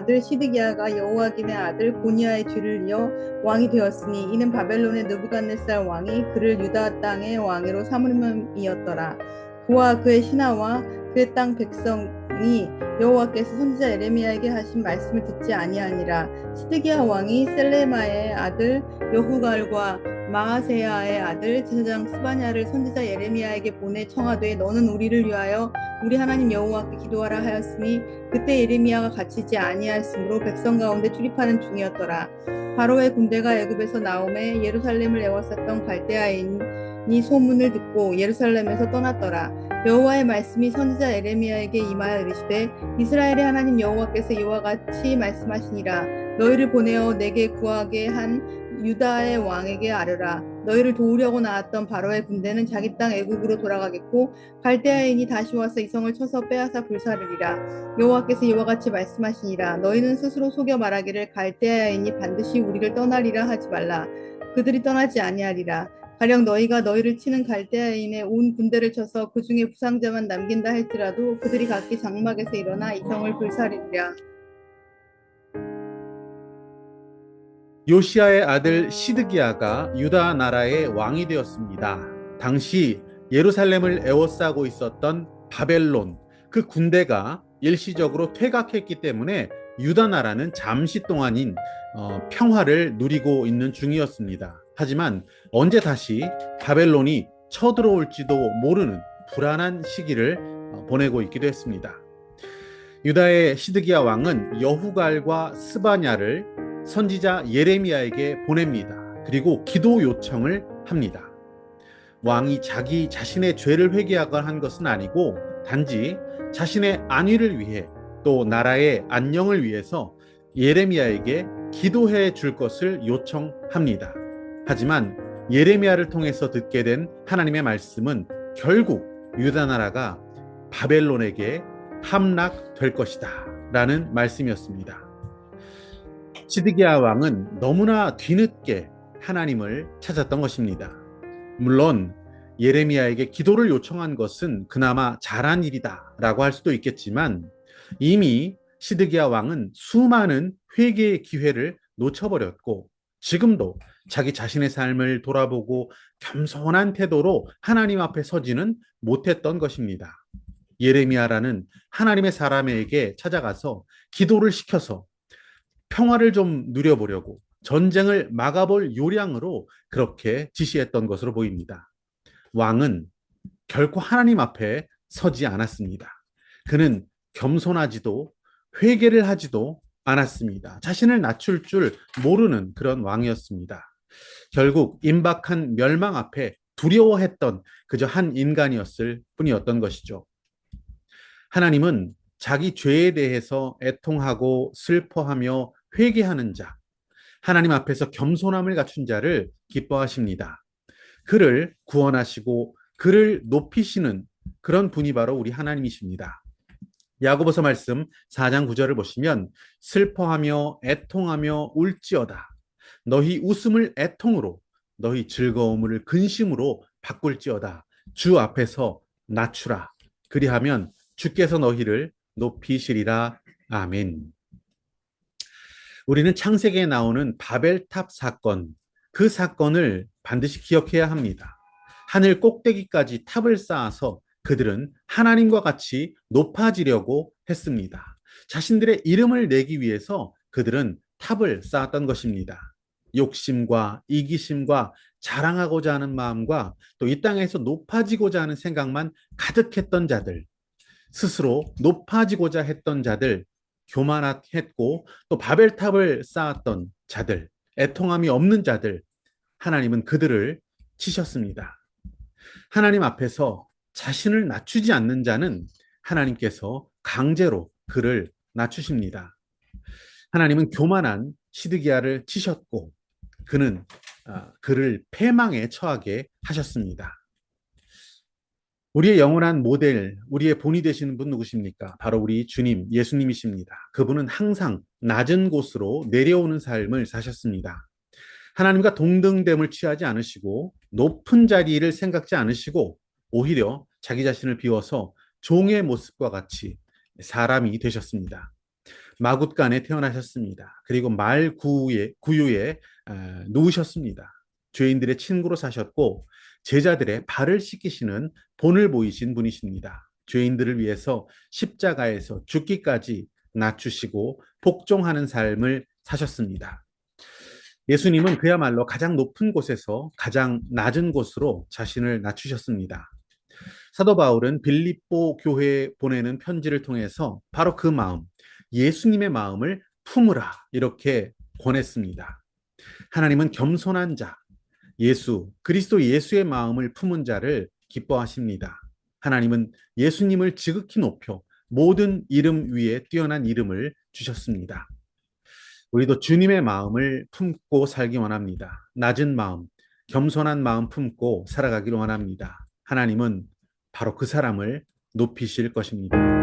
아들 시드기야가 여호와긴의 아들 고니야의 뒤를 이어 왕이 되었으니 이는 바벨론의 느부갓네살 왕이 그를 유다 땅의 왕으로 삼음이었더라. 그와 그의 신하와 그의 땅 백성이 여호와께서 선지자 예레미야에게 하신 말씀을 듣지 아니하니라. 시드기야 왕이 셀레마의 아들 여후갈과 마하세야의 아들 제사장 스바냐를 선지자 예레미야에게 보내 청하되 너는 우리를 위하여 우리 하나님 여호와께 기도하라 하였으니 그때 예레미야가 갇히지 아니하였으므로 백성 가운데 출입하는 중이었더라. 바로의 군대가 애굽에서 나오매 예루살렘을 에워쌌던 갈대아인이 소문을 듣고 예루살렘에서 떠났더라. 여호와의 말씀이 선지자 예레미야에게 임하여 이르시되 이스라엘의 하나님 여호와께서 이와 같이 말씀하시니라. 너희를 보내어 내게 구하게 한 유다의 왕에게 아뢰라. 너희를 도우려고 나왔던 바로의 군대는 자기 땅 애굽으로 돌아가겠고 갈대아인이 다시 와서 이 성을 쳐서 빼앗아 불사르리라. 여호와께서 이와 같이 말씀하시니라. 너희는 스스로 속여 말하기를 갈대아인이 반드시 우리를 떠나리라 하지 말라. 그들이 떠나지 아니하리라. 가령 너희가 너희를 치는 갈대아인의 온 군대를 쳐서 그 중에 부상자만 남긴다 할지라도 그들이 각기 장막에서 일어나 이 성을 불사르리라. 요시야의 아들 시드기야가 유다 나라의 왕이 되었습니다. 당시 예루살렘을 에워싸고 있었던 바벨론, 그 군대가 일시적으로 퇴각했기 때문에 유다 나라는 잠시 동안인 평화를 누리고 있는 중이었습니다. 하지만 언제 다시 바벨론이 쳐들어올지도 모르는 불안한 시기를 보내고 있기도 했습니다. 유다의 시드기야 왕은 여후갈과 스바냐를 선지자 예레미야에게 보냅니다. 그리고 기도 요청을 합니다. 왕이 자기 자신의 죄를 회개하거나 한 것은 아니고 단지 자신의 안위를 위해 또 나라의 안녕을 위해서 예레미야에게 기도해 줄 것을 요청합니다. 하지만 예레미야를 통해서 듣게 된 하나님의 말씀은 결국 유다 나라가 바벨론에게 함락될 것이다 라는 말씀이었습니다. 시드기야 왕은 너무나 뒤늦게 하나님을 찾았던 것입니다. 물론 예레미야에게 기도를 요청한 것은 그나마 잘한 일이다 라고 할 수도 있겠지만 이미 시드기야 왕은 수많은 회개의 기회를 놓쳐버렸고 지금도 자기 자신의 삶을 돌아보고 겸손한 태도로 하나님 앞에 서지는 못했던 것입니다. 예레미야라는 하나님의 사람에게 찾아가서 기도를 시켜서 평화를 좀 누려보려고 전쟁을 막아볼 요량으로 그렇게 지시했던 것으로 보입니다. 왕은 결코 하나님 앞에 서지 않았습니다. 그는 겸손하지도 회개를 하지도 않았습니다. 자신을 낮출 줄 모르는 그런 왕이었습니다. 결국 임박한 멸망 앞에 두려워했던 그저 한 인간이었을 뿐이었던 것이죠. 하나님은 자기 죄에 대해서 애통하고 슬퍼하며 회개하는 자, 하나님 앞에서 겸손함을 갖춘 자를 기뻐하십니다. 그를 구원하시고 그를 높이시는 그런 분이 바로 우리 하나님이십니다. 야고보서 말씀 4장 9절을 보시면 슬퍼하며 애통하며 울지어다. 너희 웃음을 애통으로 너희 즐거움을 근심으로 바꿀지어다. 주 앞에서 낮추라. 그리하면 주께서 너희를 높이시리라. 아멘. 우리는 창세기에 나오는 바벨탑 사건, 그 사건을 반드시 기억해야 합니다. 하늘 꼭대기까지 탑을 쌓아서 그들은 하나님과 같이 높아지려고 했습니다. 자신들의 이름을 내기 위해서 그들은 탑을 쌓았던 것입니다. 욕심과 이기심과 자랑하고자 하는 마음과 또 이 땅에서 높아지고자 하는 생각만 가득했던 자들, 스스로 높아지고자 했던 자들, 교만했고 또 바벨탑을 쌓았던 자들, 애통함이 없는 자들, 하나님은 그들을 치셨습니다. 하나님 앞에서 자신을 낮추지 않는 자는 하나님께서 강제로 그를 낮추십니다. 하나님은 교만한 시드기야를 치셨고 그는 그를 패망에 처하게 하셨습니다. 우리의 영원한 모델, 우리의 본이 되시는 분 누구십니까? 바로 우리 주님, 예수님이십니다. 그분은 항상 낮은 곳으로 내려오는 삶을 사셨습니다. 하나님과 동등됨을 취하지 않으시고 높은 자리를 생각지 않으시고 오히려 자기 자신을 비워서 종의 모습과 같이 사람이 되셨습니다. 마굿간에 태어나셨습니다. 그리고 말 구유에 누우셨습니다. 죄인들의 친구로 사셨고 제자들의 발을 씻기시는 본을 보이신 분이십니다. 죄인들을 위해서 십자가에서 죽기까지 낮추시고 복종하는 삶을 사셨습니다. 예수님은 그야말로 가장 높은 곳에서 가장 낮은 곳으로 자신을 낮추셨습니다. 사도 바울은 빌립보 교회에 보내는 편지를 통해서 바로 그 마음, 예수님의 마음을 품으라 이렇게 권했습니다. 하나님은 겸손한 자, 그리스도 예수의 마음을 품은 자를 기뻐하십니다. 하나님은 예수님을 지극히 높여 모든 이름 위에 뛰어난 이름을 주셨습니다. 우리도 주님의 마음을 품고 살기 원합니다. 낮은 마음, 겸손한 마음 품고 살아가기를 원합니다. 하나님은 바로 그 사람을 높이실 것입니다.